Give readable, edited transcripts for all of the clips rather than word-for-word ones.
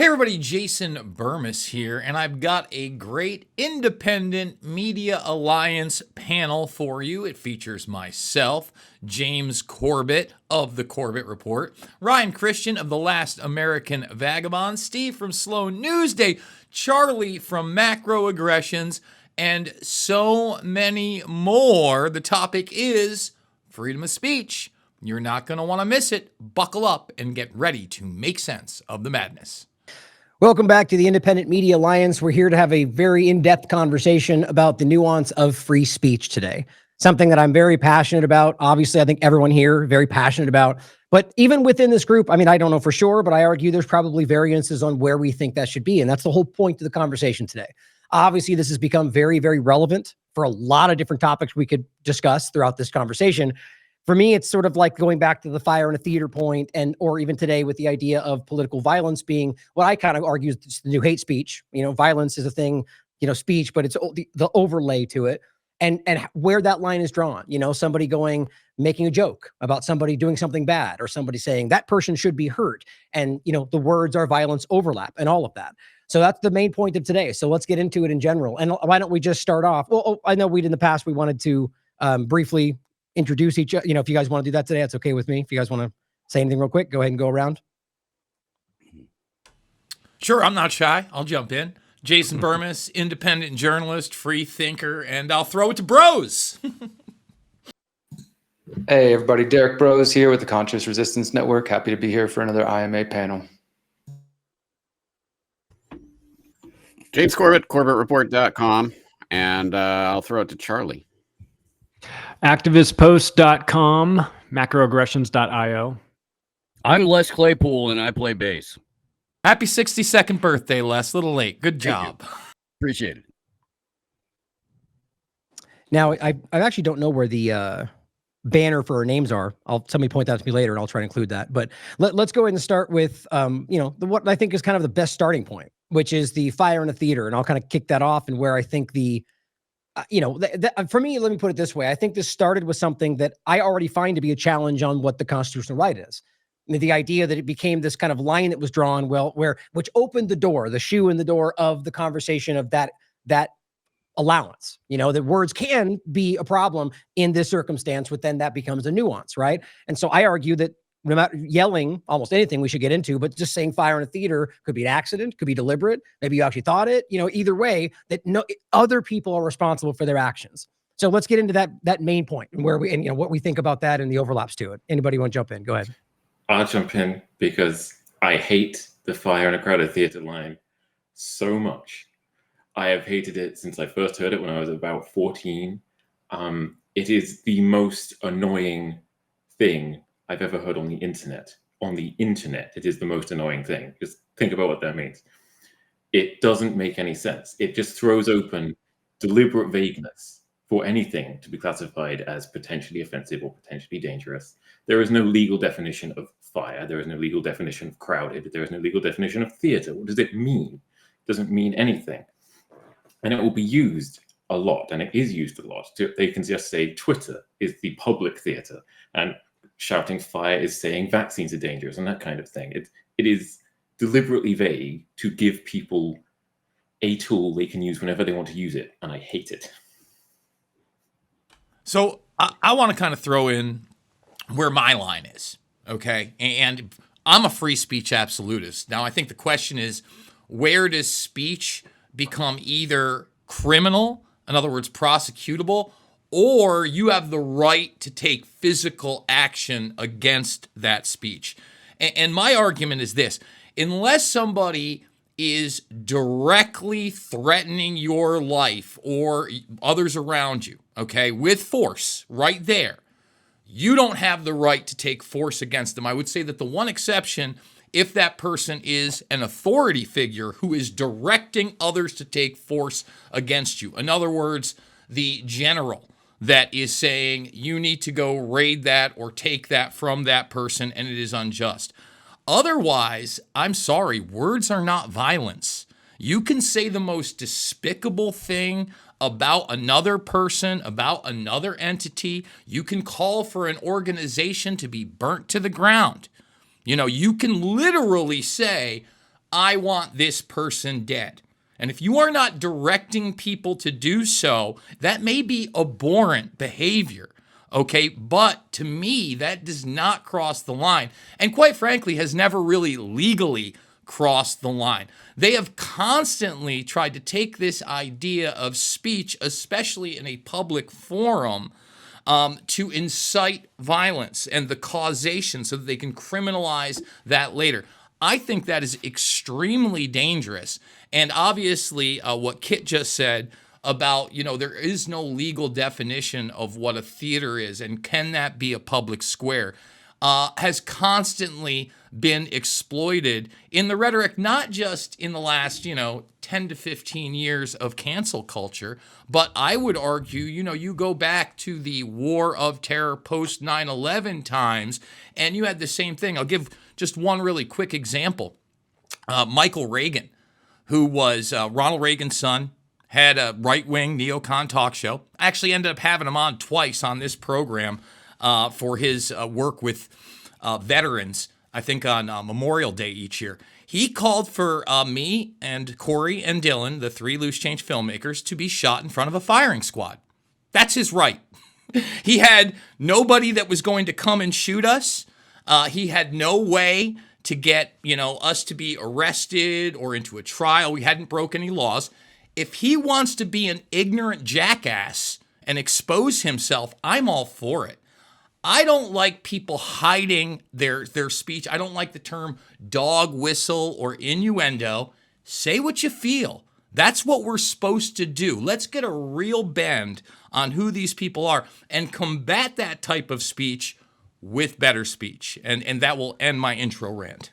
Hey everybody, Jason Bermas here, and I've got a great Independent Media Alliance panel for you. It features myself, James Corbett of the Corbett Report, Ryan Christian of The Last American Vagabond, Steve from Slow Newsday, Charlie from Macroaggressions, and so many more. The topic is freedom of speech. You're not going to want to miss it. Buckle up and get ready to make sense of the madness. Welcome back to the Independent Media Alliance. We're here to have a very in-depth conversation about the nuance of free speech today. Something that I'm very passionate about. Obviously, I think everyone here very passionate about. But even within this group, I mean, I don't know for sure, but I argue there's probably variances on where we think that should be. And that's the whole point of the conversation today. Obviously, this has become very, very relevant for a lot of different topics we could discuss throughout this conversation. For me, it's sort of like going back to the fire in a theater point, or even today with the idea of political violence being what I kind of argue is the new hate speech. You know, violence is a thing, speech, but it's the overlay to it, and where that line is drawn. You know, somebody making a joke about somebody doing something bad, or somebody saying that person should be hurt, and the words are violence overlap and all of that. So that's the main point of today. So let's get into it in general. And why don't we just start off? Well, I know in the past we wanted to briefly introduce each other. If you guys want to do that today, that's okay with me. If you guys want to say anything real quick, go ahead and go around. Sure, I'm not shy. I'll jump in. Jason Bermas, independent journalist, free thinker, and I'll throw it to Bros. Hey everybody, Derek Bros here with the Conscious Resistance Network. Happy to be here for another IMA panel. James Corbett, CorbettReport.com, and I'll throw it to Charlie. Activistpost.com, macroaggressions.io. I'm Les Claypool, and I play bass. Happy 62nd birthday, Les. A little late. Good job. Appreciate it. Now, I actually don't know where the banner for our names are. Somebody point that out to me later, and I'll try to include that. But let's go ahead and start with, what I think is kind of the best starting point, which is the fire in a theater. And I'll kind of kick that off, and where I think for me, let me put it this way. I think this started with something that I already find to be a challenge on what the constitutional right is. The idea that it became this kind of line that was drawn, which opened the shoe in the door of the conversation of that allowance, that words can be a problem in this circumstance, but then that becomes a nuance, right? And so I argue that no matter yelling almost anything we should get into, but just saying fire in a theater could be an accident, could be deliberate. Maybe you actually thought it, either way, that other people are responsible for their actions. So let's get into that main point and what we think about that and the overlaps to it. Anybody want to jump in? Go ahead. I'll jump in because I hate the fire in a crowded theater line so much. I have hated it since I first heard it when I was about 14. It is the most annoying thing I've ever heard on the internet. On the internet, it is the most annoying thing. Just think about what that means. It doesn't make any sense. It just throws open deliberate vagueness for anything to be classified as potentially offensive or potentially dangerous. There is no legal definition of fire. There is no legal definition of crowded. There is no legal definition of theater. What does it mean? It doesn't mean anything. And it will be used a lot, and it is used a lot. They can just say Twitter is the public theater, and shouting fire is saying vaccines are dangerous and that kind of thing. It is deliberately vague to give people a tool they can use whenever they want to use it, and I hate it. So I want to kind of throw in where my line is, okay? And I'm a free speech absolutist. Now, I think the question is, where does speech become either criminal, in other words, prosecutable, or you have the right to take physical action against that speech? And my argument is this: unless somebody is directly threatening your life or others around you, okay, with force right there, you don't have the right to take force against them. I would say that the one exception, if that person is an authority figure who is directing others to take force against you. In other words, the general that is saying you need to go raid that or take that from that person, and it is unjust. Otherwise, I'm sorry, words are not violence. You can say the most despicable thing about another person, about another entity. You can call for an organization to be burnt to the ground. You can literally say, I want this person dead. And if you are not directing people to do so, that may be abhorrent behavior. Okay, but to me, that does not cross the line. And quite frankly, has never really legally crossed the line. They have constantly tried to take this idea of speech, especially in a public forum, to incite violence and the causation so that they can criminalize that later. I think that is extremely dangerous. And obviously, what Kit just said about, there is no legal definition of what a theater is and can that be a public square, has constantly been exploited in the rhetoric, not just in the last, 10 to 15 years of cancel culture, but I would argue, you go back to the war of terror post 9/11 times, and you had the same thing. I'll give just one really quick example. Michael Reagan, who was Ronald Reagan's son, had a right-wing neocon talk show. I actually ended up having him on twice on this program for his work with veterans, I think on Memorial Day each year. He called for me and Corey and Dylan, the 3 Loose Change filmmakers, to be shot in front of a firing squad. That's his right. He had nobody that was going to come and shoot us. He had no way to get, us to be arrested or into a trial. We hadn't broken any laws. If he wants to be an ignorant jackass and expose himself, I'm all for it. I don't like people hiding their speech. I don't like the term dog whistle or innuendo. Say what you feel. That's what we're supposed to do. Let's get a real bend on who these people are and combat that type of speech with better speech. And that will end my intro rant.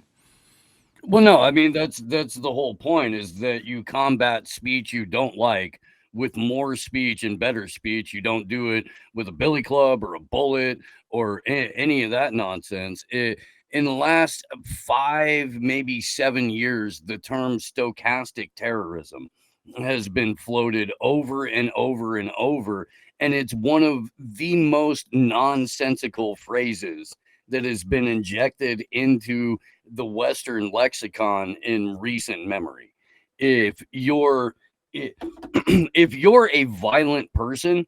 Well, no, I mean, that's the whole point, is that you combat speech you don't like with more speech and better speech. You don't do it with a billy club or a bullet or any of that nonsense. In the last 5, maybe 7 years, the term stochastic terrorism has been floated over and over and over. And it's one of the most nonsensical phrases that has been injected into the Western lexicon in recent memory. If you're a violent person,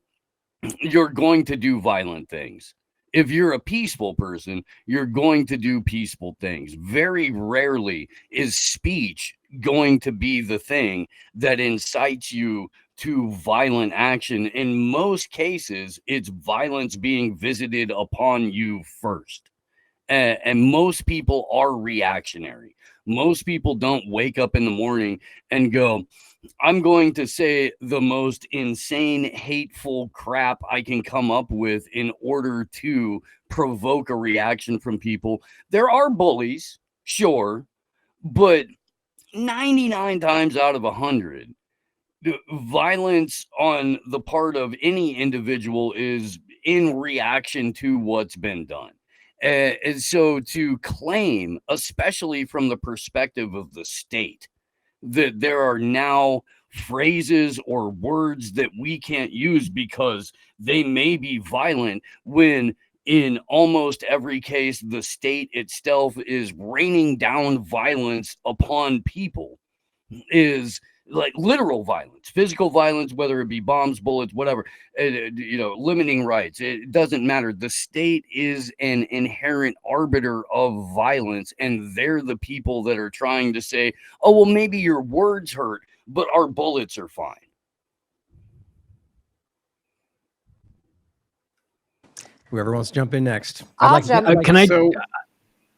you're going to do violent things. If you're a peaceful person, you're going to do peaceful things. Very rarely is speech going to be the thing that incites you to violent action. In most cases, it's violence being visited upon you first. And most people are reactionary. Most people don't wake up in the morning and go, I'm going to say the most insane, hateful crap I can come up with in order to provoke a reaction from people. There are bullies, sure, but 99 times out of 100, violence on the part of any individual is in reaction to what's been done. And so to claim, especially from the perspective of the state, that there are now phrases or words that we can't use because they may be violent, when in almost every case, the state itself is raining down violence upon people, is like literal violence, physical violence, whether it be bombs, bullets, whatever, limiting rights. It doesn't matter. The state is an inherent arbiter of violence, and they're the people that are trying to say, oh, well, maybe your words hurt, but our bullets are fine. Whoever wants to jump in next. I'll jump in. Can I?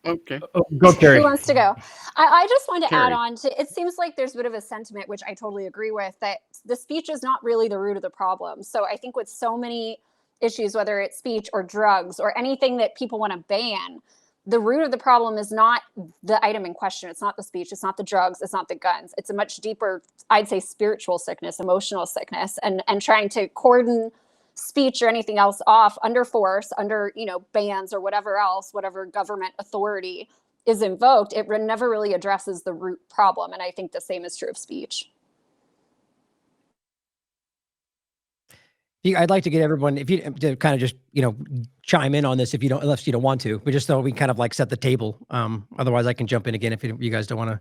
Okay. Go, Carrie. Who wants to go? I just want to Carrie. add on to, it seems like there's a bit of a sentiment, which I totally agree with, that the speech is not really the root of the problem. So I think with so many issues, whether it's speech or drugs or anything that people want to ban, the root of the problem is not the item in question. It's not the speech. It's not the drugs. It's not the guns. It's a much deeper, I'd say, spiritual sickness, emotional sickness, and trying to cordon speech or anything else off under force, under, bans or whatever else, whatever government authority is invoked. It never really addresses the root problem. And I think the same is true of speech. I'd like to get everyone, if you to kind of just, chime in on this unless you don't want to, but just so we kind of like set the table. Otherwise I can jump in again if you guys don't want to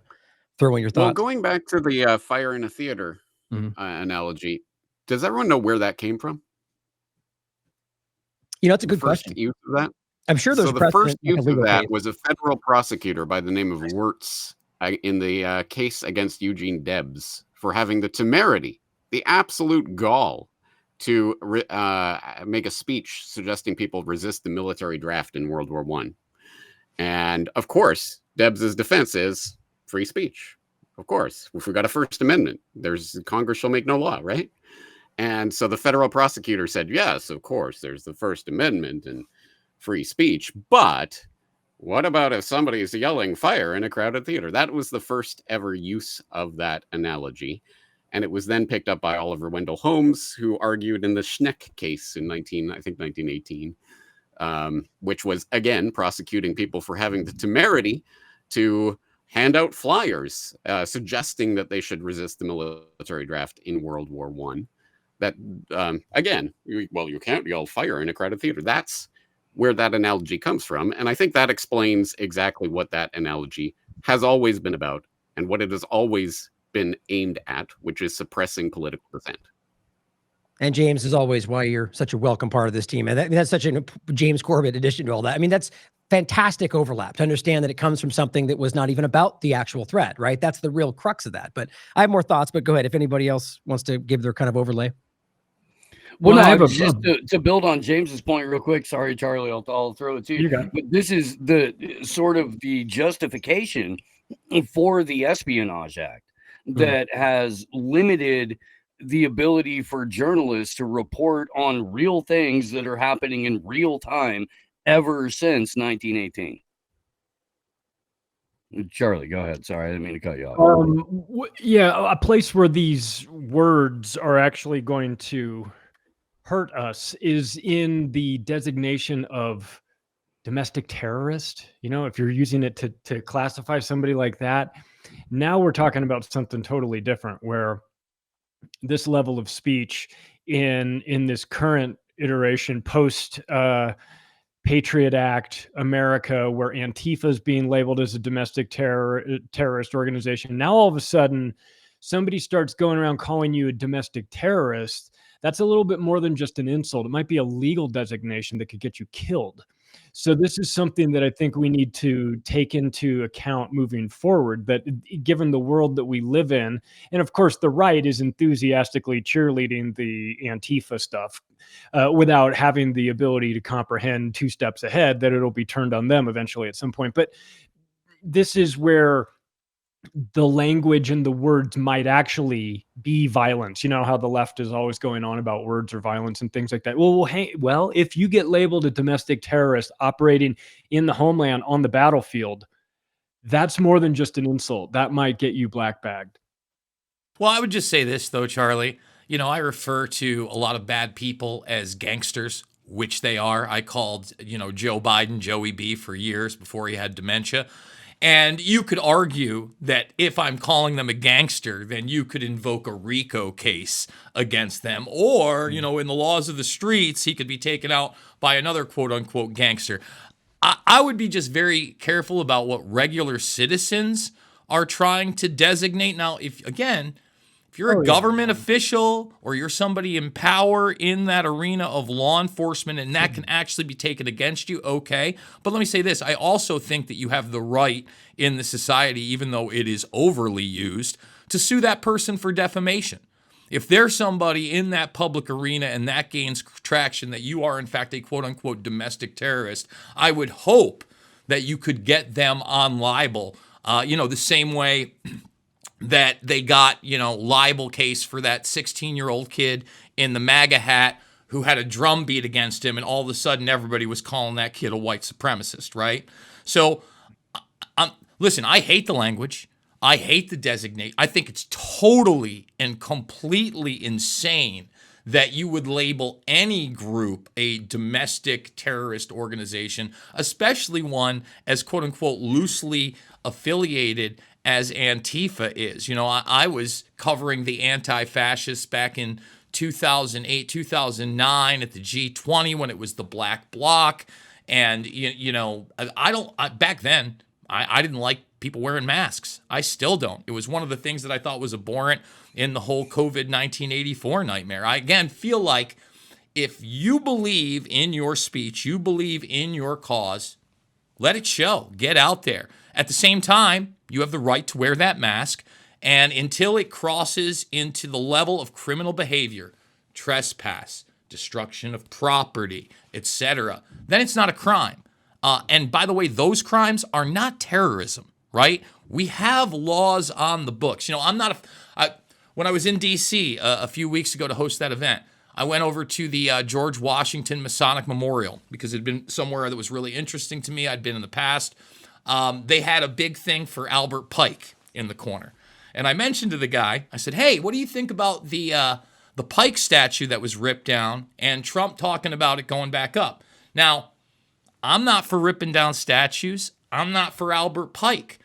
throw in your Well, thoughts. going back to the fire in a theater Mhm. analogy, does everyone know where that came from? It's a The good first question. use of that? I'm sure there's So a the first precedent, like a use of legal that case. was a federal prosecutor by the name of Wirtz in the case against Eugene Debs for having the temerity, the absolute gall to make a speech suggesting people resist the military draft in World War I. And of course, Debs's defense is free speech. Of course, if we got a First Amendment, there's Congress shall make no law, right? And so the federal prosecutor said, yes, of course, there's the First Amendment and free speech. But what about if somebody is yelling fire in a crowded theater? That was the first ever use of that analogy. And it was then picked up by Oliver Wendell Holmes, who argued in the Schneck case in 1918, which was, again, prosecuting people for having the temerity to hand out flyers suggesting that they should resist the military draft in World War I. That, again, you can't yell fire in a crowded theater. That's where that analogy comes from. And I think that explains exactly what that analogy has always been about and what it has always been aimed at, which is suppressing political dissent. And James, as always, why you're such a welcome part of this team. And that's such a James Corbett addition to all that. I mean, that's fantastic overlap to understand that it comes from something that was not even about the actual threat, right? That's the real crux of that. But I have more thoughts, but go ahead. If anybody else wants to give their kind of overlay. Well, Well, I no, have just to build on James's point real quick. Sorry, Charlie, I'll throw it to you. You got it. But this is the sort of the justification for the Espionage Act that has limited the ability for journalists to report on real things that are happening in real time ever since 1918. Charlie, go ahead. Sorry, I didn't mean to cut you off. Yeah, a place where these words are actually going to hurt us is in the designation of domestic terrorist. If you're using it to classify somebody like that, now we're talking about something totally different, where this level of speech in this current iteration post Patriot Act America, where Antifa is being labeled as a domestic terrorist organization. Now all of a sudden somebody starts going around calling you a domestic terrorist. That's a little bit more than just an insult. It might be a legal designation that could get you killed. So this is something that I think we need to take into account moving forward, that given the world that we live in, and of course the right is enthusiastically cheerleading the Antifa stuff without having the ability to comprehend 2 steps ahead that it'll be turned on them eventually at some point. But this is where the language and the words might actually be violence. You know how the left is always going on about words or violence and things like that. Well, if you get labeled a domestic terrorist operating in the homeland on the battlefield, that's more than just an insult. That might get you black bagged. Well, I would just say this, though, Charlie. I refer to a lot of bad people as gangsters, which they are. I called, Joe Biden Joey B for years before he had dementia. And you could argue that if I'm calling them a gangster, then you could invoke a RICO case against them. Or, in the laws of the streets, he could be taken out by another quote unquote gangster. I would be just very careful about what regular citizens are trying to designate. Now, if you're a government official or you're somebody in power in that arena of law enforcement and that can actually be taken against you, okay. But let me say this. I also think that you have the right in the society, even though it is overly used, to sue that person for defamation. If there's somebody in that public arena and that gains traction that you are in fact a quote-unquote domestic terrorist, I would hope that you could get them on libel, the same way that they got, libel case for that 16-year-old kid in the MAGA hat who had a drum beat against him, and all of a sudden everybody was calling that kid a white supremacist, right? So, listen, I hate the language. I hate the designate. I think it's totally and completely insane that you would label any group a domestic terrorist organization, especially one as quote-unquote loosely affiliated as Antifa is. I was covering the anti-fascists back in 2008, 2009 at the G20 when it was the Black Bloc. And, back then, I didn't like people wearing masks. I still don't. It was one of the things that I thought was abhorrent in the whole COVID 1984 nightmare. I, again, feel like if you believe in your speech, you believe in your cause, let it show. Get out there. At the same time, you have the right to wear that mask. And until it crosses into the level of criminal behavior, trespass, destruction of property, etc., then it's not a crime. And by the way, those crimes are not terrorism, right? We have laws on the books. You know, I'm not when I was in D.C. A few weeks ago to host that event, I went over to the George Washington Masonic Memorial because it had been somewhere that was really interesting to me. I'd been in the past. They had a big thing for Albert Pike in the corner. And I mentioned to the guy, I said, hey, what do you think about the Pike statue that was ripped down and Trump talking about it going back up? Now, I'm not for ripping down statues. I'm not for Albert Pike.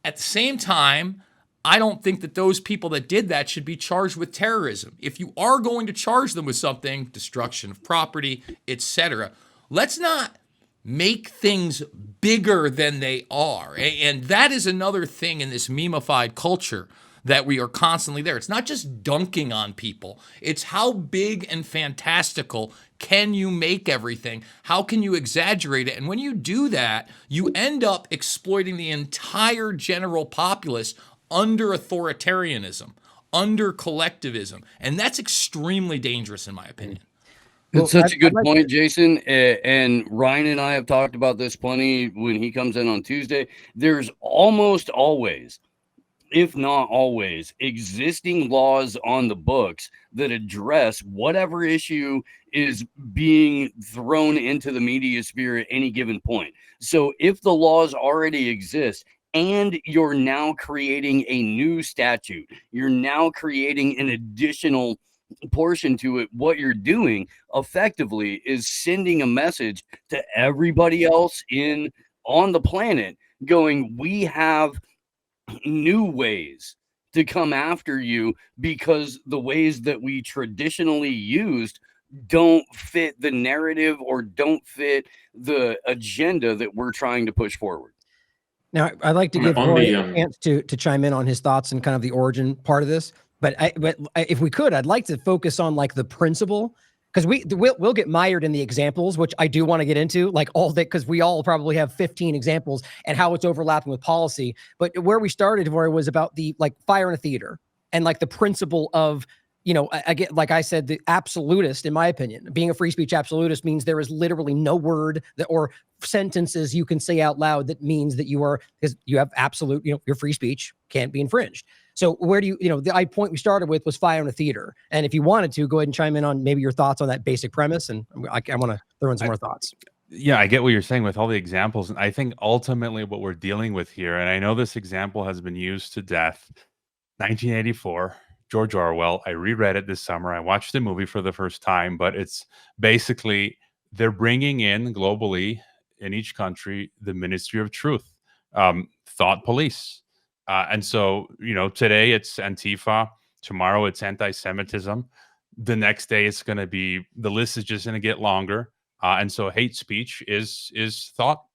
At the same time, I don't think that those people that did that should be charged with terrorism. If you are going to charge them with something, destruction of property, etc., let's not make things bigger than they are. And that is another thing in this memeified culture that we are constantly there. It's not just dunking on people. It's how big and fantastical can you make everything? How can you exaggerate it? And when you do that, you end up exploiting the entire general populace under authoritarianism, under collectivism. And that's extremely dangerous in my opinion. It's such a good point, Jason. And Ryan and I have talked about this plenty when he comes in on Tuesday. There's almost always, if not always, existing laws on the books that address whatever issue is being thrown into the media sphere at any given point. So if the laws already exist and you're now creating a new statute, you're now creating an additional portion to it, what you're doing effectively is sending a message to everybody else on the planet going, we have new ways to come after you because the ways that we traditionally used don't fit the narrative or don't fit the agenda that we're trying to push forward. Now, I'd like to give Roy a chance to chime in on his thoughts and kind of the origin part of this. But if we could, I'd like to focus on like the principle, because we'll get mired in the examples, which I do want to get into, like all that, because we all probably have 15 examples and how it's overlapping with policy. But where we started, where it was about the like fire in a theater and like the principle of, you know, I get, like I said, the absolutist, in my opinion, being a free speech absolutist means there is literally no word that or sentences you can say out loud that means that you are, because you have absolute, you know, your free speech can't be infringed. So where do you, you know, the point we started with was fire in a theater. And if you wanted to, go ahead and chime in on maybe your thoughts on that basic premise. And I want to throw in some more thoughts. Yeah, I get what you're saying with all the examples. And I think ultimately what we're dealing with here, and I know this example has been used to death, 1984, George Orwell. I reread it this summer. I watched the movie for the first time, but it's basically they're bringing in globally in each country the Ministry of Truth, thought police. And so, you know, today it's Antifa, tomorrow it's anti-Semitism. The next day it's going to be, the list is just going to get longer. And so hate speech is thought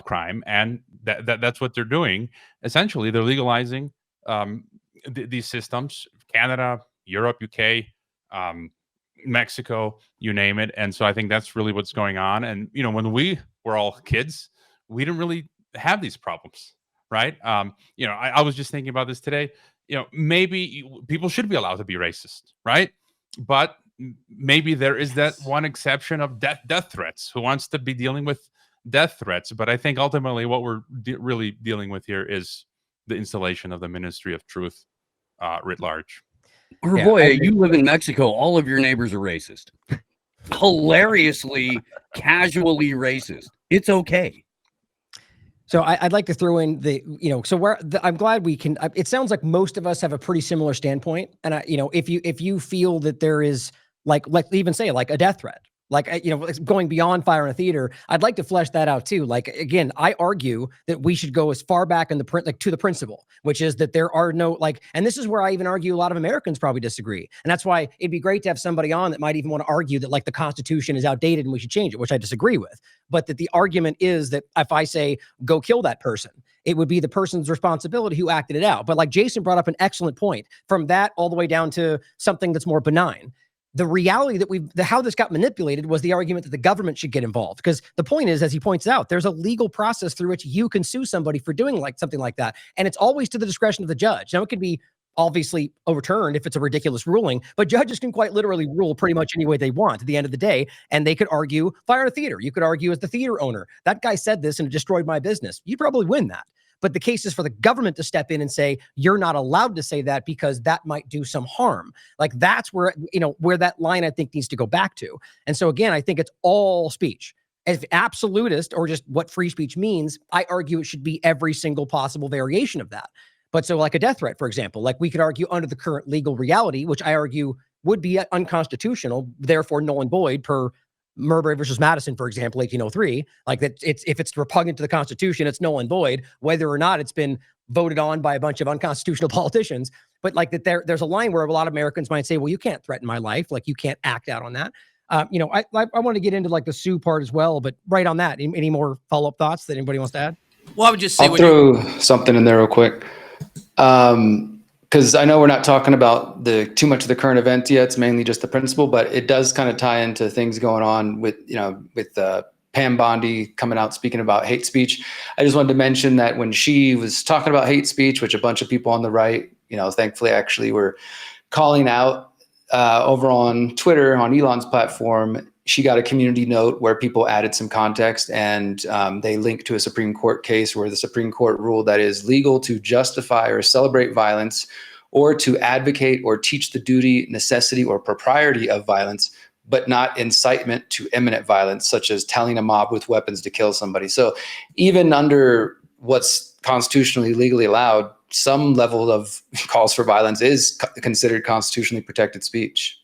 crime. And that's what they're doing. Essentially, they're legalizing these systems, Canada, Europe, UK, Mexico, you name it. And so I think that's really what's going on. And, you know, when we were all kids, we didn't really have these problems. Right. You know, I was just thinking about this today. You know, maybe people should be allowed to be racist. Right. But maybe there is that one exception of death threats. Who wants to be dealing with death threats? But I think ultimately what we're really dealing with here is the installation of the Ministry of Truth writ large. Boy, you live in Mexico. All of your neighbors are racist. Hilariously, casually racist. It's okay. So I'd like to throw in the, you know, so I'm glad we can, it sounds like most of us have a pretty similar standpoint. And you know, if you feel that there is like, let's even say like a death threat, Like, going beyond fire in a theater, I'd like to flesh that out too. Like, again, I argue that we should go as far back in the print, like to the principle, which is that there are no, like, and this is where I even argue a lot of Americans probably disagree. And that's why it'd be great to have somebody on that might even want to argue that like the Constitution is outdated and we should change it, which I disagree with. But that the argument is that if I say, go kill that person, it would be the person's responsibility who acted it out. But like Jason brought up an excellent point, from that all the way down to something that's more benign. The reality that how this got manipulated was the argument that the government should get involved. Because the point is, as he points out, there's a legal process through which you can sue somebody for doing like something like that. And it's always to the discretion of the judge. Now, it can be obviously overturned if it's a ridiculous ruling, but judges can quite literally rule pretty much any way they want at the end of the day. And they could argue fire in a theater. You could argue as the theater owner, that guy said this and it destroyed my business. You'd probably win that. But the case is for the government to step in and say, you're not allowed to say that because that might do some harm. Like, that's where, where that line I think needs to go back to. And so again, I think it's all speech. If absolutist or just what free speech means, I argue it should be every single possible variation of that. But so like a death threat, for example, like we could argue under the current legal reality, which I argue would be unconstitutional, therefore null and void per Marbury versus Madison, for example, 1803, like that if it's repugnant to the Constitution, it's null and void, whether or not it's been voted on by a bunch of unconstitutional politicians. But like that there's a line where a lot of Americans might say, well, you can't threaten my life. Like, you can't act out on that. I want to get into like the sue part as well, but right on that, any more follow-up thoughts that anybody wants to add? Well, I would just say, I'll throw something in there real quick. Because I know we're not talking about too much of the current event yet. It's mainly just the principle, but it does kind of tie into things going on with Pam Bondi coming out speaking about hate speech. I just wanted to mention that when she was talking about hate speech, which a bunch of people on the right, thankfully actually were calling out over on Twitter, on Elon's platform, she got a community note where people added some context, and they linked to a Supreme Court case where the Supreme Court ruled that it is legal to justify or celebrate violence or to advocate or teach the duty, necessity, or propriety of violence, but not incitement to imminent violence, such as telling a mob with weapons to kill somebody. So even under what's constitutionally legally allowed, some level of calls for violence is considered constitutionally protected speech.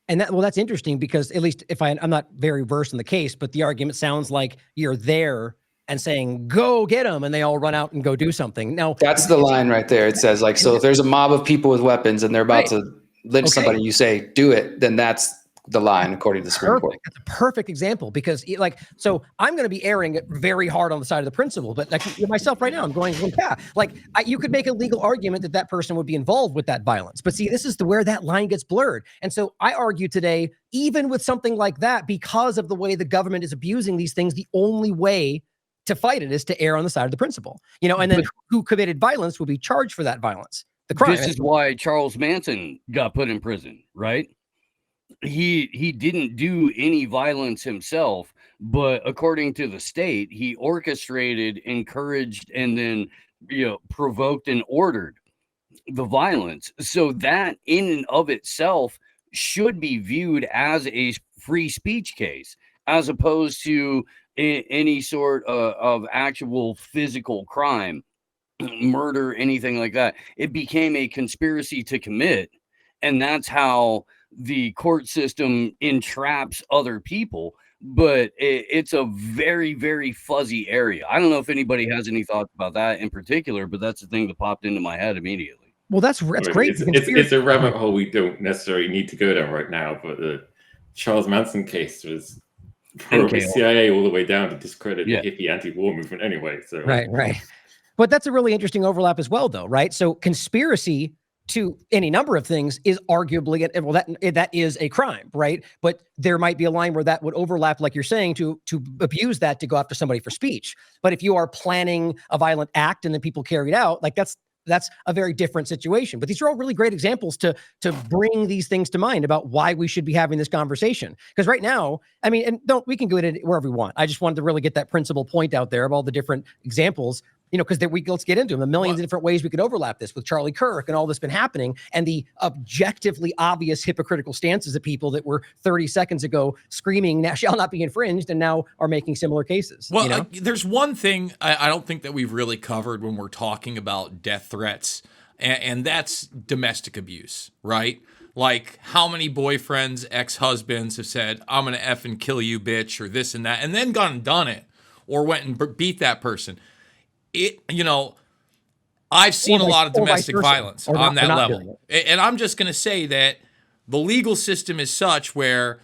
And that's interesting, because at least if I'm not very versed in the case, but the argument sounds like you're there and saying, go get them, and they all run out and go do something. Now, that's the line right there. It says, like, so if there's a mob of people with weapons and they're about to lynch somebody, you say, do it, then that's the line according to the Supreme Court. That's a perfect example, because so I'm going to be airing it very hard on the side of the principle, but like myself right now, I'm going, well, yeah, like you could make a legal argument that person would be involved with that violence. But see, this is where that line gets blurred. And so I argue today, even with something like that, because of the way the government is abusing these things, the only way to fight it is to err on the side of the principle, and then who committed violence will be charged for that violence. The crime. This is why Charles Manson got put in prison, right? He didn't do any violence himself, but according to the state, he orchestrated, encouraged, and then provoked and ordered the violence. So that in and of itself should be viewed as a free speech case, as opposed to any sort of actual physical crime, murder, anything like that. It became a conspiracy to commit, and that's how the court system entraps other people. But it's a very, very fuzzy area. I don't know if anybody has any thoughts about that in particular, but that's the thing that popped into my head immediately. Well, that's great. It's a rabbit hole we don't necessarily need to go down right now, but the Charles Manson case was probably CIA all the way down to discredit the hippie anti-war movement anyway. So right. But that's a really interesting overlap as well, though, right? So conspiracy to any number of things is arguably, well, that is a crime, right? But there might be a line where that would overlap, like you're saying, to abuse that to go after somebody for speech. But if you are planning a violent act and then people carry it out, like that's a very different situation. But these are all really great examples to bring these things to mind about why we should be having this conversation. Because right now, I mean, and we can go in wherever we want. I just wanted to really get that principal point out there of all the different examples, because let's get into them. The millions of different ways we could overlap this with Charlie Kirk and all that's been happening, and the objectively obvious hypocritical stances of people that were 30 seconds ago screaming "Now shall not be infringed" and now are making similar cases. Well, there's one thing I don't think that we've really covered when we're talking about death threats, and that's domestic abuse, right? Like, how many boyfriends, ex-husbands have said, I'm going to effing kill you, bitch, or this and that, and then gone and done it, or went and beat that person. I've seen a lot of domestic violence on that level. And I'm just going to say that the legal system is such where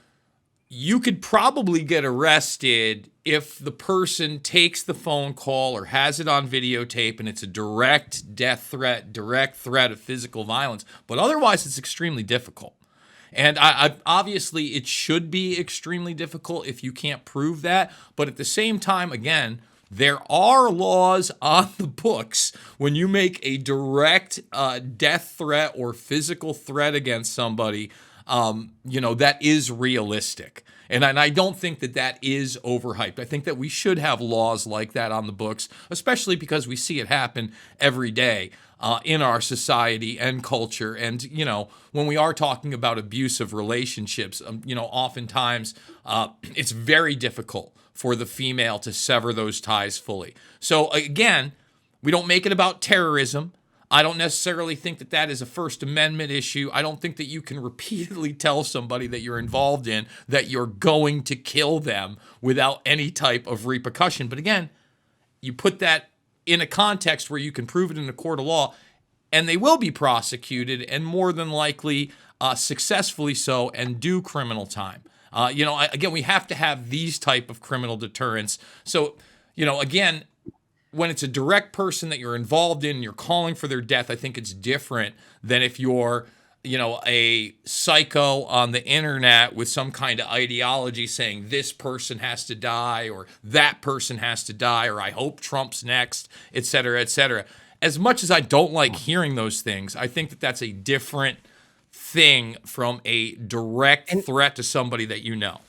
you could probably get arrested if the person takes the phone call or has it on videotape and it's a direct death threat, direct threat of physical violence. But otherwise, it's extremely difficult. And obviously, it should be extremely difficult if you can't prove that. But at the same time, again, there are laws on the books when you make a direct death threat or physical threat against somebody, that is realistic. And I don't think that is overhyped. I think that we should have laws like that on the books, especially because we see it happen every day in our society and culture. And, when we are talking about abusive relationships, oftentimes it's very difficult for the female to sever those ties fully. So again, we don't make it about terrorism. I don't necessarily think that is a First Amendment issue. I don't think that you can repeatedly tell somebody that you're involved in that you're going to kill them without any type of repercussion. But again, you put that in a context where you can prove it in a court of law, and they will be prosecuted and more than likely successfully so and do criminal time. Again, we have to have these type of criminal deterrents. So, again, when it's a direct person that you're involved in, you're calling for their death, I think it's different than if you're, a psycho on the internet with some kind of ideology saying this person has to die or that person has to die or I hope Trump's next, et cetera, et cetera. As much as I don't like hearing those things, I think that that's a different thing from a direct threat to somebody that you know.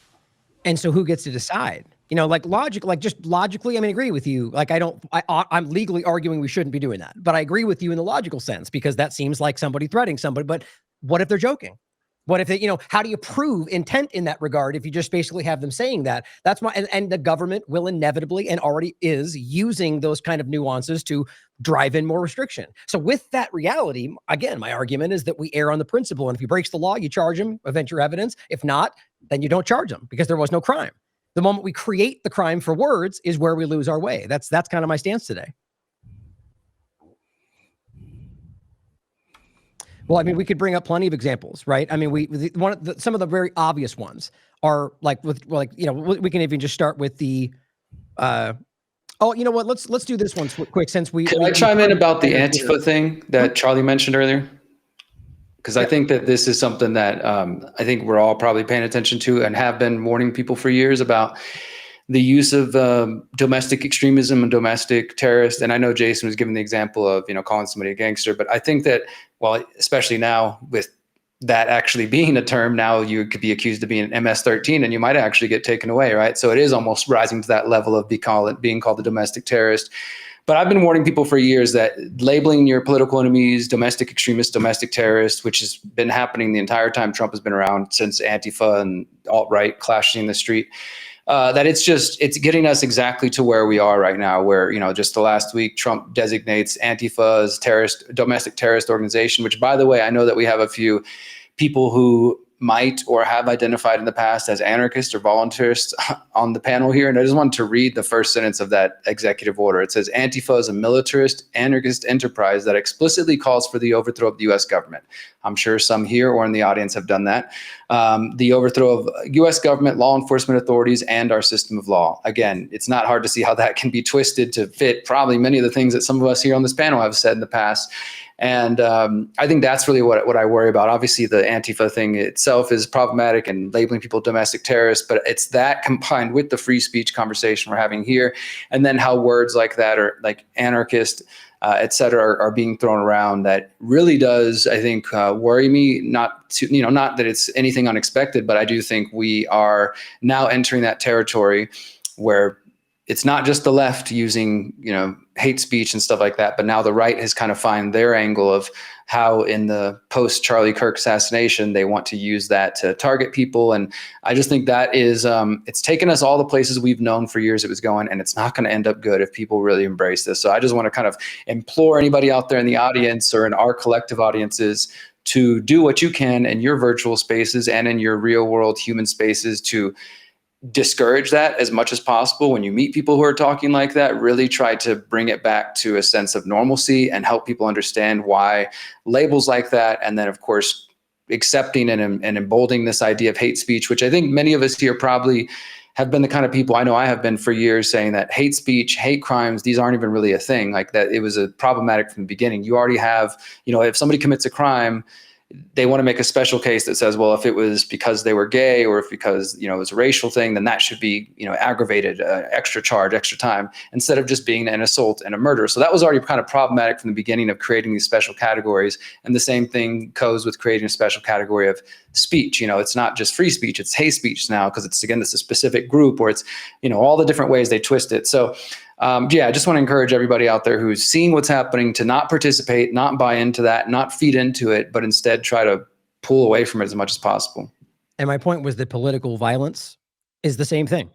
And so who gets to decide? Just logically, I agree with you. I'm legally arguing we shouldn't be doing that, but I agree with you in the logical sense because that seems like somebody threatening somebody. But what if they're joking? What if they, how do you prove intent in that regard if you just basically have them saying that? That's why, and the government will inevitably and already is using those kind of nuances to drive in more restriction. So with that reality, again, my argument is that we err on the principle. And if he breaks the law, you charge him, event your evidence. If not, then you don't charge him because there was no crime. The moment we create the crime for words is where we lose our way. That's kind of my stance today. Well, we could bring up plenty of examples, right? Some of the very obvious ones are we can even just start with the. Let's do this one quick since we. Can I chime in about the Antifa thing that Charlie mentioned earlier? Because I think that this is something that I think we're all probably paying attention to and have been warning people for years about the use of domestic extremism and domestic terrorists. And I know Jason was giving the example of, calling somebody a gangster, but I think that, especially now with that actually being a term, now you could be accused of being an MS-13 and you might actually get taken away, right? So it is almost rising to that level of being called a domestic terrorist. But I've been warning people for years that labeling your political enemies domestic extremists, domestic terrorists, which has been happening the entire time Trump has been around since Antifa and alt-right clashing in the street, that it's getting us exactly to where we are right now, where, just the last week, Trump designates Antifa as domestic terrorist organization, which, by the way, I know that we have a few people who might or have identified in the past as anarchists or volunteerists on the panel here. And I just wanted to read the first sentence of that executive order. It says, Antifa is a militarist, anarchist enterprise that explicitly calls for the overthrow of the U.S. government. I'm sure some here or in the audience have done that. The overthrow of U.S. government, law enforcement authorities, and our system of law. Again, it's not hard to see how that can be twisted to fit probably many of the things that some of us here on this panel have said in the past. And I think that's really what I worry about. Obviously, the Antifa thing itself is problematic and labeling people domestic terrorists, but it's that combined with the free speech conversation we're having here, and then how words like that are like anarchist, et cetera, are being thrown around. That really does, I think, worry me. Not that it's anything unexpected, but I do think we are now entering that territory where it's not just the left using, hate speech and stuff like that, but now the right has kind of find their angle of how in the post Charlie Kirk assassination, they want to use that to target people. And I just think that is, it's taken us all the places we've known for years it was going, and it's not going to end up good if people really embrace this. So I just want to kind of implore anybody out there in the audience or in our collective audiences to do what you can in your virtual spaces and in your real world human spaces to discourage that as much as possible. When you meet people who are talking like that, really try to bring it back to a sense of normalcy and help people understand why labels like that. And then, of course, accepting and emboldening this idea of hate speech, which I think many of us here probably have been the kind of people, I know I have been for years, saying that hate speech, hate crimes, these aren't even really a thing. Like that, it was a problematic from the beginning. You already have, if somebody commits a crime, they want to make a special case that says, well, if it was because they were gay or if because, it was a racial thing, then that should be, aggravated, extra charge, extra time, instead of just being an assault and a murder. So that was already kind of problematic from the beginning of creating these special categories. And the same thing goes with creating a special category of speech. It's not just free speech, it's hate speech now, because it's, again, this is a specific group, or it's, all the different ways they twist it. So I just want to encourage everybody out there who's seeing what's happening to not participate, not buy into that, not feed into it, but instead try to pull away from it as much as possible. And my point was that political violence is the same thing.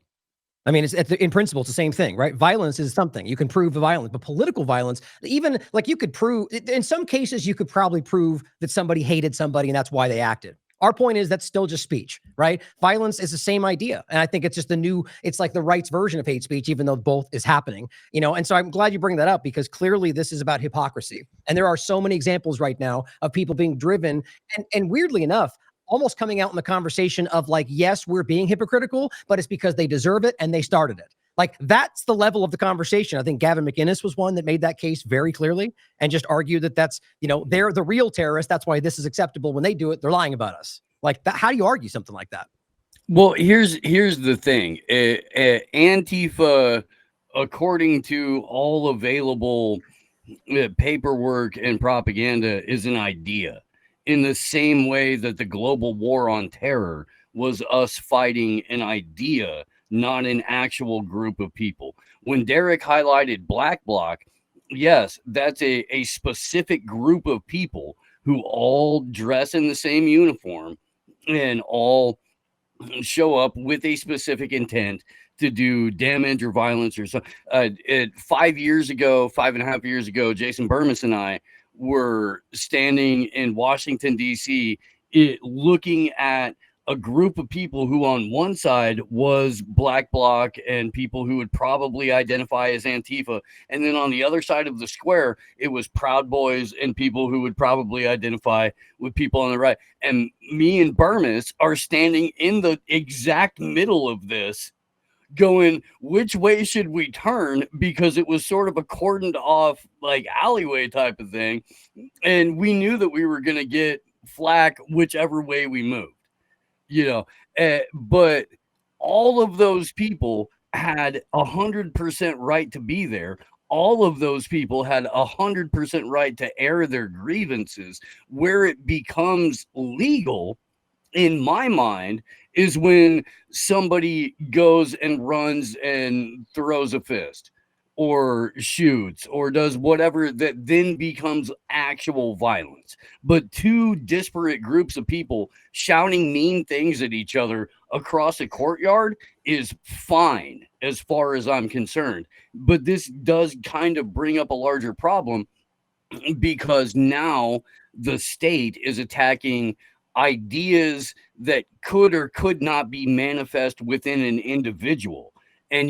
I mean, in principle, it's the same thing, right? Violence is something. You can prove the violence, but political violence, even like you could prove, in some cases, you could probably prove that somebody hated somebody and that's why they acted. Our point is that's still just speech, right? Violence is the same idea. And I think it's just it's like the right's version of hate speech, even though both is happening, And so I'm glad you bring that up, because clearly this is about hypocrisy. And there are so many examples right now of people being driven. And weirdly enough, almost coming out in the conversation of like, yes, we're being hypocritical, but it's because they deserve it and they started it. Like, that's the level of the conversation. I think Gavin McInnes was one that made that case very clearly and just argued that that's, they're the real terrorists. That's why this is acceptable. When they do it, they're lying about us. Like that. How do you argue something like that? Well, here's the thing. Antifa, according to all available paperwork and propaganda, is an idea, in the same way that the global war on terror was us fighting an idea, not an actual group of people. When Derek highlighted Black Bloc, yes, that's a specific group of people who all dress in the same uniform and all show up with a specific intent to do damage or violence or something. 5 years ago, 5.5 years ago, Jason Bermas and I were standing in Washington, D.C., looking at a group of people who on one side was Black Bloc and people who would probably identify as Antifa. And then on the other side of the square, it was Proud Boys and people who would probably identify with people on the right. And me and Bermas are standing in the exact middle of this, going, which way should we turn? Because it was sort of a cordoned off like alleyway type of thing. And we knew that we were going to get flack whichever way we moved. But all of those people had 100% right to be there. All of those people had 100% right to air their grievances. Where it becomes legal, in my mind, is when somebody goes and runs and throws a fist or shoots or does whatever that then becomes actual violence. But two disparate groups of people shouting mean things at each other across a courtyard is fine as far as I'm concerned. But this does kind of bring up a larger problem, because now the state is attacking ideas that could or could not be manifest within an individual. And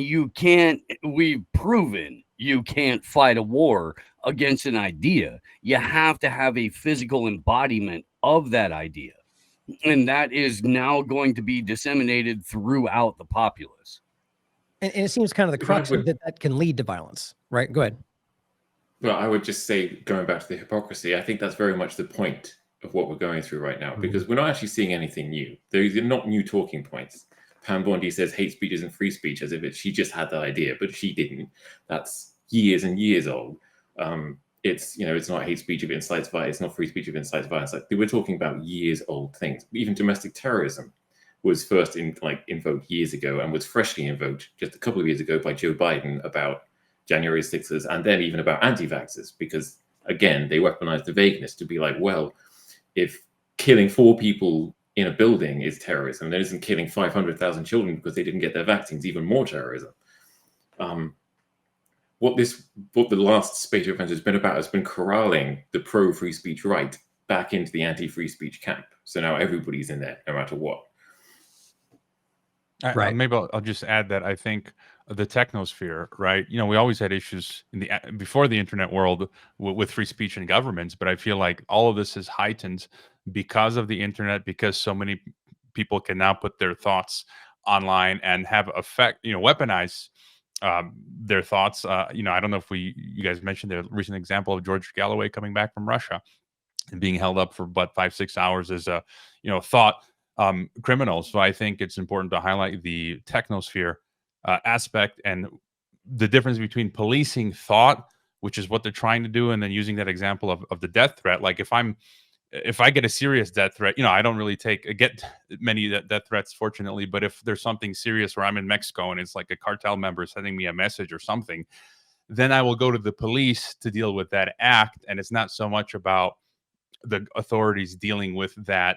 we've proven you can't fight a war against an idea. You have to have a physical embodiment of that idea. And that is now going to be disseminated throughout the populace. And it seems kind of the crux of that can lead to violence, right? Go ahead. Well, I would just say, going back to the hypocrisy, I think that's very much the point of what we're going through right now, because we're not actually seeing anything new. These are not new talking points. Pam Bondi says hate speech isn't free speech, as if she just had the idea, but she didn't. That's years and years old. It's not hate speech if it incites violence. It's not free speech if it incites violence. Like, we're talking about years old things. Even domestic terrorism was first invoked years ago and was freshly invoked just a couple of years ago by Joe Biden about January 6th, and then even about anti-vaxxers, because again, they weaponized the vagueness to be like, well, if killing 4 people in a building is terrorism, then isn't killing 500,000 children because they didn't get their vaccines even more terrorism? What the last spate of events has been about has been corralling the pro-free speech right back into the anti-free speech camp. So now everybody's in there, no matter what. Right. Maybe I'll just add that I think the technosphere, right? You know, we always had issues in the before the internet world with free speech and governments, but I feel like all of this is heightened because of the internet, because so many people can now put their thoughts online and have effect, you know, weaponize their thoughts. You know, I don't know if you guys mentioned the recent example of George Galloway coming back from Russia and being held up for about 5-6 hours as a, you know, thought criminal. So I think it's important to highlight the technosphere aspect and the difference between policing thought, which is what they're trying to do, and then using that example of the death threat. Like if I get a serious death threat, you know, I don't really get many death threats, fortunately. But if there's something serious where I'm in Mexico and it's like a cartel member sending me a message or something, then I will go to the police to deal with that act. And it's not so much about the authorities dealing with that,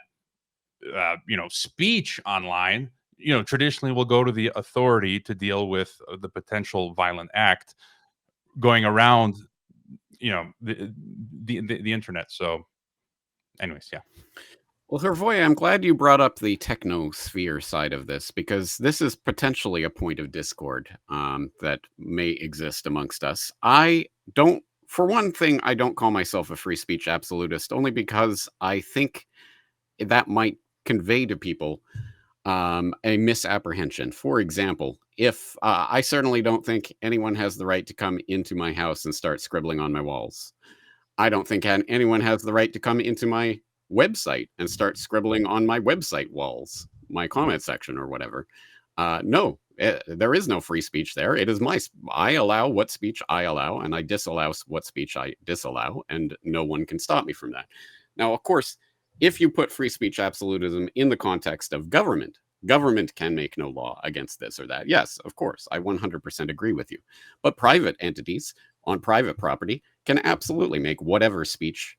you know, speech online. You know, traditionally we'll go to the authority to deal with the potential violent act going around, you know, the internet. So anyways, yeah. Well, Hervoy, I'm glad you brought up the technosphere side of this, because this is potentially a point of discord that may exist amongst us. For one thing, I don't call myself a free speech absolutist, only because I think that might convey to people a misapprehension. For example, if I certainly don't think anyone has the right to come into my house and start scribbling on my walls. I don't think anyone has the right to come into my website and start scribbling on my website walls, my comment section or whatever. No, there is no free speech there. It is I allow what speech I allow, and I disallow what speech I disallow, and no one can stop me from that. Now, of course, if you put free speech absolutism in the context of government can make no law against this or that. Yes, of course, I 100% agree with you. But private entities on private property can absolutely make whatever speech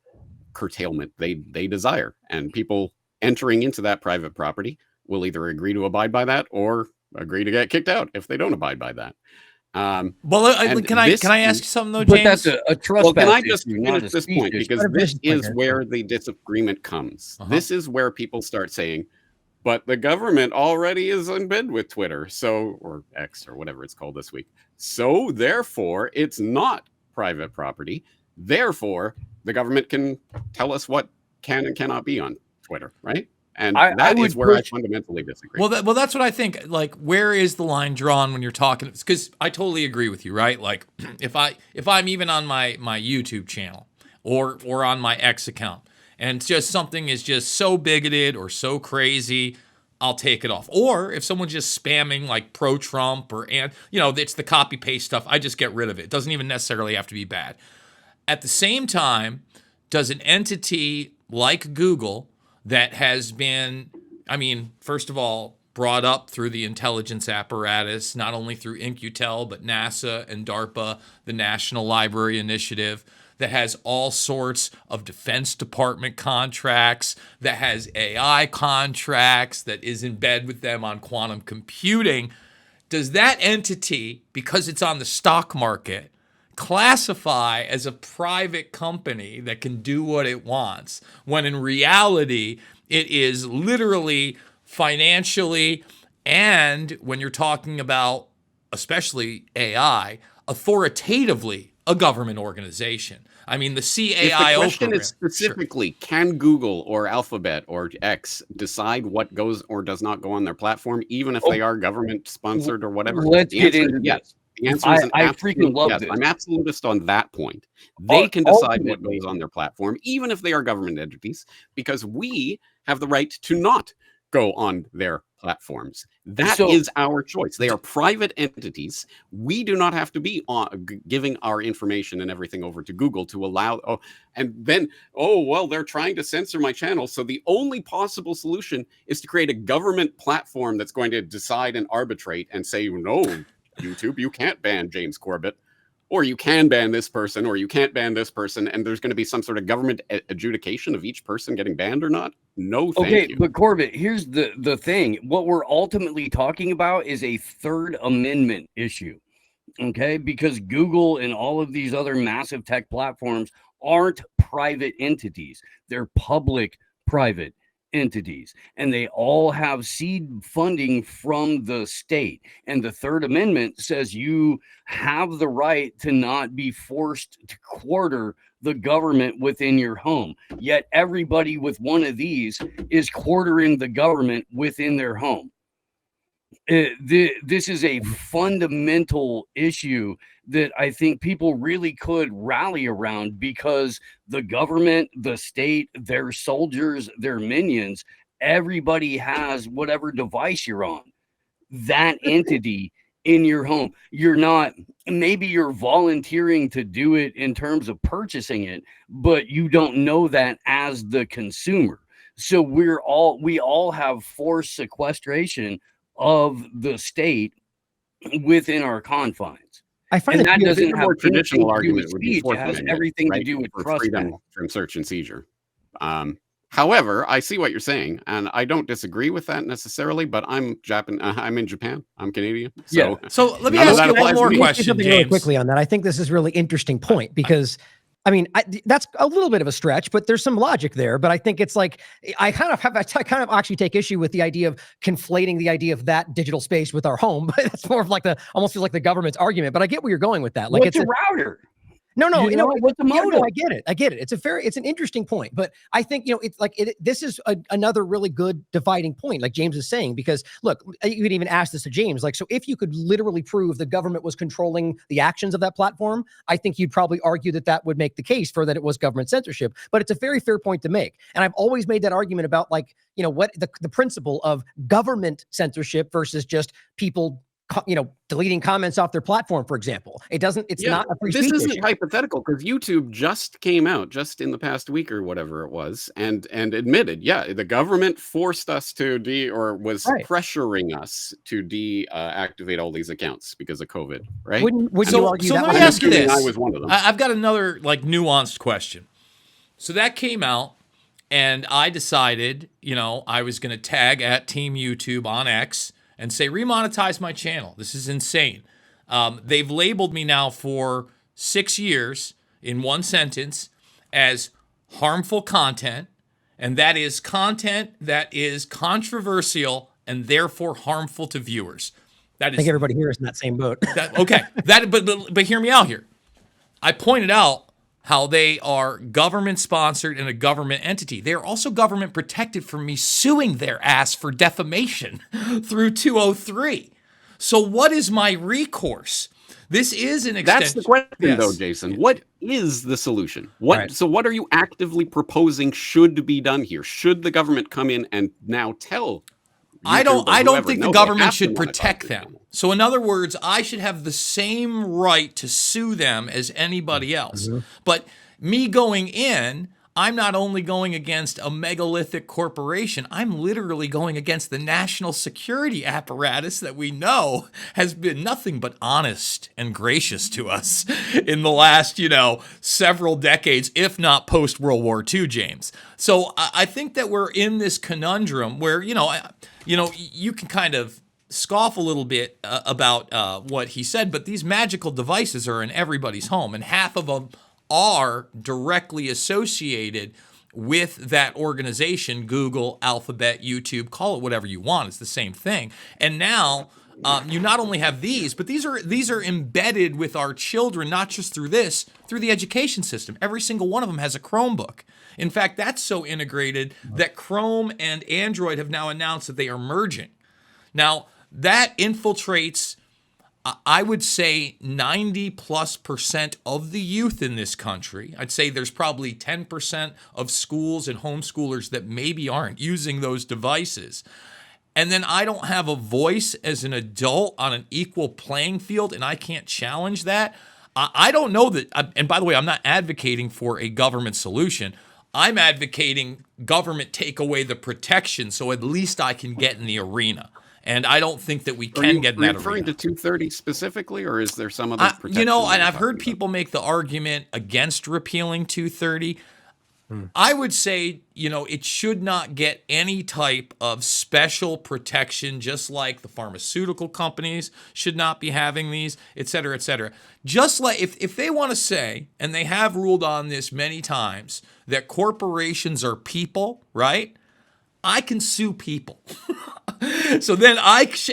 curtailment they desire. And people entering into that private property will either agree to abide by that or agree to get kicked out if they don't abide by that. Well, can I ask you something though, James? But that's a trespass. Well, can I just issue, finish this point? Because this is where the disagreement comes. This is where people start saying, but the government already is in bed with Twitter, or X or whatever it's called this week. So therefore, it's not private property. Therefore, the government can tell us what can and cannot be on Twitter, right? And that is where I fundamentally disagree. Well, that's what I think. Like, where is the line drawn when you're talking? Because I totally agree with you, right? Like, if I'm even on my YouTube channel or on my X account, and just something is just so bigoted or so crazy, I'll take it off. Or if someone's just spamming like pro-Trump it's the copy paste stuff, I just get rid of it. It doesn't even necessarily have to be bad. At the same time, does an entity like Google that has been, first of all, brought up through the intelligence apparatus, not only through InQtel, but NASA and DARPA, the National Library Initiative, that has all sorts of Defense Department contracts, that has AI contracts, that is in bed with them on quantum computing, does that entity, because it's on the stock market, classify as a private company that can do what it wants, when in reality it is literally financially, and when you're talking about especially AI, authoritatively a government organization? I mean, the CAIO if the question program, is specifically, can Google or Alphabet or X decide what goes or does not go on their platform, even if they are government sponsored or whatever? Let's get into yes. The answer is I freaking love yes. this. I'm absolutist on that point. They can decide what goes on their platform, even if they are government entities, because we have the right to not go on their platforms. That is our choice. They are private entities. We do not have to be giving our information and everything over to Google to allow. They're trying to censor my channel. So the only possible solution is to create a government platform that's going to decide and arbitrate and say, no, YouTube, you can't ban James Corbett, or you can ban this person, or you can't ban this person, and there's going to be some sort of government adjudication of each person getting banned or not. No, thank you. But Corbett, here's the thing. What we're ultimately talking about is a Third Amendment issue, okay? Because Google and all of these other massive tech platforms aren't private entities. They're public private entities, and they all have seed funding from the state. And the Third Amendment says you have the right to not be forced to quarter the government within your home. Yet everybody with one of these is quartering the government within their home. This is a fundamental issue that I think people really could rally around, because the government, the state, their soldiers, their minions, everybody has whatever device you're on, that entity in your home. You're not, maybe you're volunteering to do it in terms of purchasing it, but you don't know that as the consumer. So we all have forced sequestration of the state within our confines. I find And that that doesn't The have more anything traditional to do argument with would be speech. Fourth It has Amendment, everything to right? do with For trust. freedom from search and seizure. However, I see what you're saying, and I don't disagree with that necessarily. But I'm in Japan. I'm Canadian. Yeah. So let me None of ask that you one applies to more me. Let me say question, something really James. quickly on that. I think this is a really interesting point, because I mean, that's a little bit of a stretch, but there's some logic there. But I think it's like, I kind of actually take issue with the idea of conflating the idea of that digital space with our home. But that's more of like almost feels like the government's argument. But I get where you're going with that. Like, What's a router? No, You know, what's the yeah, modem? no, I get it. It's an interesting point, but I think, it's like, this is another really good dividing point, like James is saying, because look, you could even ask this to James, like, so if you could literally prove the government was controlling the actions of that platform, I think you'd probably argue that would make the case for that it was government censorship. But it's a very fair point to make. And I've always made that argument about, like, what the principle of government censorship versus just people deleting comments off their platform, for example. It's not a free speech This isn't issue. hypothetical, because YouTube just came out just in the past week or whatever it was, and admitted, the government forced us to was Right. pressuring us to deactivate all these accounts because of COVID, right? Would you So argue that let was me I'm ask you assuming this. I was one of them. I've got another like nuanced question. So that came out, and I decided, I was going to tag at Team YouTube on X and say, remonetize my channel. This is insane. They've labeled me now for 6 years in one sentence as harmful content, and that is content that is controversial and therefore harmful to viewers. That is, I think everybody here is in that same boat. okay. But hear me out here. I pointed out how they are government sponsored and a government entity. They are also government protected from me suing their ass for defamation through 203. So what is my recourse? This is an extension. That's the question, though, Yes. Jason. What is the solution? Right. So what are you actively proposing should be done here? Should the government come in and now tell I YouTube or don't whoever, think no, the they government have to should monetize protect this them. channel? So in other words, I should have the same right to sue them as anybody else. But me going in, I'm not only going against a megalithic corporation, I'm literally going against the national security apparatus that we know has been nothing but honest and gracious to us in the last, several decades, if not post-World War II, James. So I think that we're in this conundrum where, you can kind of scoff a little bit about what he said, but these magical devices are in everybody's home, and half of them are directly associated with that organization, Google, Alphabet, YouTube, call it whatever you want. It's the same thing. And now you not only have these, but these are embedded with our children, not just through the education system. Every single one of them has a Chromebook. In fact, that's so integrated that Chrome and Android have now announced that they are merging. Now, that infiltrates, I would say, 90+% of the youth in this country. I'd say there's probably 10% of schools and homeschoolers that maybe aren't using those devices. And then I don't have a voice as an adult on an equal playing field, and I can't challenge that. I don't know that, and by the way, I'm not advocating for a government solution. I'm advocating government take away the protection so at least I can get in the arena. And I don't think that we can get in that referring arena. to 230 specifically, or is there some other protection? And I've heard people make the argument against repealing 230. I would say, it should not get any type of special protection, just like the pharmaceutical companies should not be having these, et cetera, et cetera. Just like if they want to say, and they have ruled on this many times, that corporations are people, right? I can sue people. So then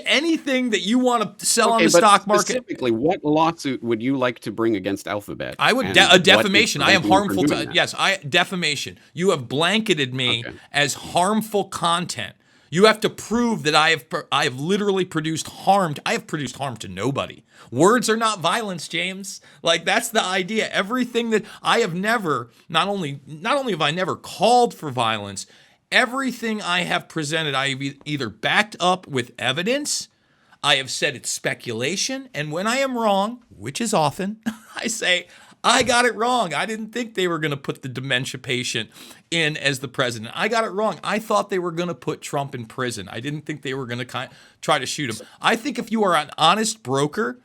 anything that you want to sell on the stock market. Specifically, what lawsuit would you like to bring against Alphabet? I would a defamation. I am harmful to defamation. You have blanketed me as harmful content. You have to prove that I have literally produced harm. I have produced harm to nobody. Words are not violence, James. Like, that's the idea. Everything that I have never, not only have I never called for violence, everything I have presented, I have either backed up with evidence, I have said it's speculation, and when I am wrong, which is often, I say, I got it wrong. I didn't think they were going to put the dementia patient in as the president. I got it wrong. I thought they were going to put Trump in prison. I didn't think they were going to try to shoot him. I think if you are an honest broker,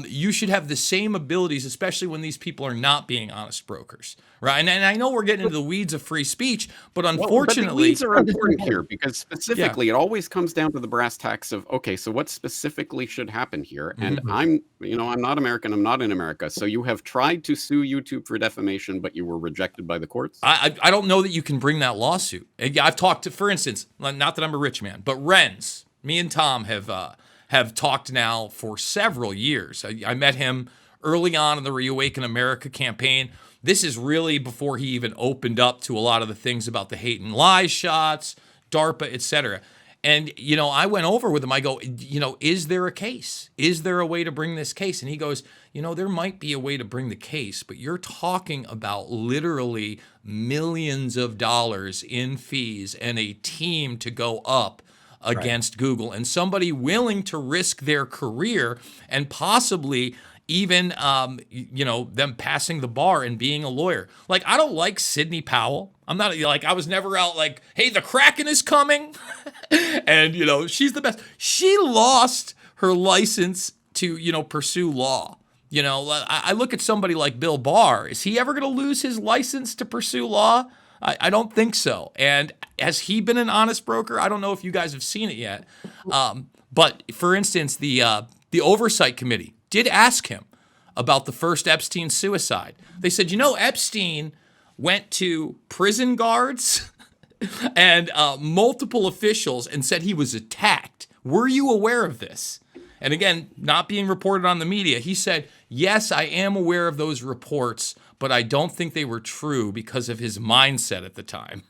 you should have the same abilities, especially when these people are not being honest brokers, right? And I know we're getting into the weeds of free speech, but unfortunately, but the weeds are important here because specifically, it always comes down to the brass tacks of, okay, so what specifically should happen here? And I'm not American. I'm not in America. So you have tried to sue YouTube for defamation, but you were rejected by the courts. I don't know that you can bring that lawsuit. I've talked to, for instance, not that I'm a rich man, but Renz, me and Tom have talked now for several years. I met him early on in the Reawaken America campaign. This is really before he even opened up to a lot of the things about the hate and lies shots, DARPA, et cetera. And, I went over with him. I go, is there a case? Is there a way to bring this case? And he goes, there might be a way to bring the case, but you're talking about literally millions of dollars in fees and a team to go up against Google, and somebody willing to risk their career and possibly even, them passing the bar and being a lawyer. Like, I don't like Sidney Powell. I'm not I was never out like, hey, the Kraken is coming. And, she's the best. She lost her license to, pursue law. I look at somebody like Bill Barr. Is he ever going to lose his license to pursue law? I don't think so. And has he been an honest broker? I don't know if you guys have seen it yet. But for instance, the Oversight Committee did ask him about the first Epstein suicide. They said, Epstein went to prison guards and multiple officials and said he was attacked. Were you aware of this? And again, not being reported on the media, he said, yes, I am aware of those reports, but I don't think they were true because of his mindset at the time.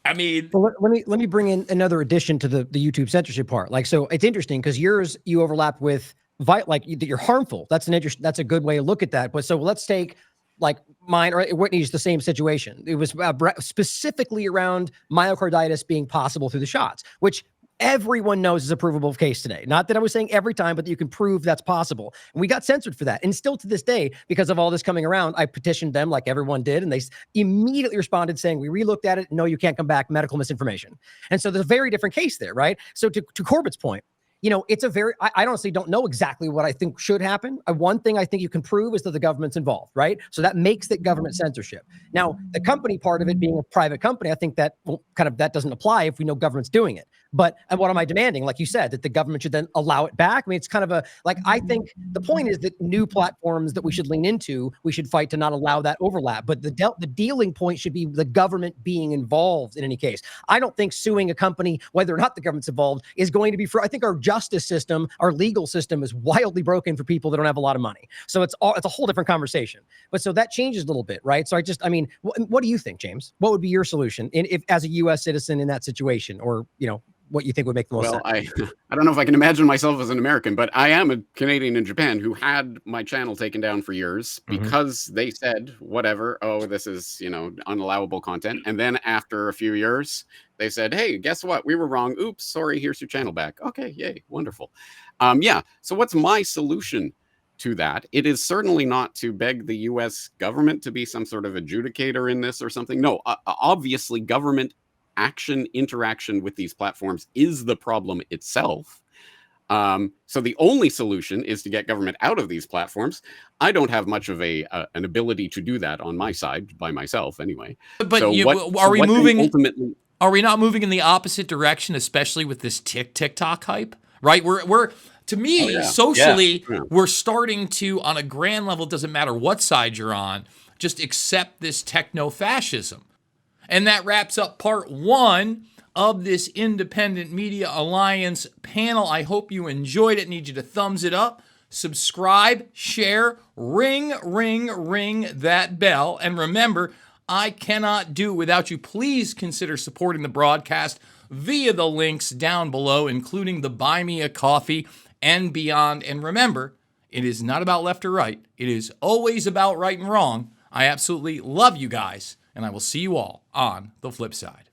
I mean, well, let me bring in another addition to the YouTube censorship part. Like, so it's interesting because you overlap with you're harmful. That's a good way to look at that. But so let's take like mine or Whitney's the same situation. It was specifically around myocarditis being possible through the shots, which everyone knows is a provable case today. Not that I was saying every time, but that you can prove that's possible. And we got censored for that. And still to this day, because of all this coming around, I petitioned them like everyone did. And they immediately responded saying, we relooked at it. No, you can't come back. Medical misinformation. And so there's a very different case there, right? So to Corbett's point, it's I honestly don't know exactly what I think should happen. One thing I think you can prove is that the government's involved, right? So that makes it government censorship. Now, the company part of it being a private company, I think that that doesn't apply if we know government's doing it. But and what am I demanding? Like you said, that the government should then allow it back. I mean, it's kind of I think the point is that new platforms that we should lean into, we should fight to not allow that overlap. But the dealing point should be the government being involved in any case. I don't think suing a company, whether or not the government's involved, is going to be I think our justice system, our legal system is wildly broken for people that don't have a lot of money. So it's a whole different conversation. But so that changes a little bit, right? So what do you think, James? What would be your solution if as a U.S. citizen in that situation, or what you think would make the most sense? I don't know if I can imagine myself as an American, but I am a Canadian in Japan who had my channel taken down for years because they said, whatever, oh, this is, unallowable content. And then after a few years, they said, hey, guess what? We were wrong. Oops, sorry, here's your channel back. Okay, yay, wonderful. So what's my solution to that? It is certainly not to beg the U.S. government to be some sort of adjudicator in this or something. No, obviously government interaction with these platforms is the problem itself. So the only solution is to get government out of these platforms. I don't have much of an ability to do that on my side by myself, anyway. But so are we moving? Ultimately, are we not moving in the opposite direction, especially with this TikTok hype? Right? We're to me socially, we're starting to, on a grand level, it doesn't matter what side you're on, just accept this techno-fascism. And that wraps up part 1 of this Independent Media Alliance panel. I hope you enjoyed it. Need you to thumbs it up, subscribe, share, ring that bell. And remember, I cannot do without you. Please consider supporting the broadcast via the links down below, including the Buy Me a Coffee and beyond. And remember, it is not about left or right. It is always about right and wrong. I absolutely love you guys, and I will see you all on the flip side.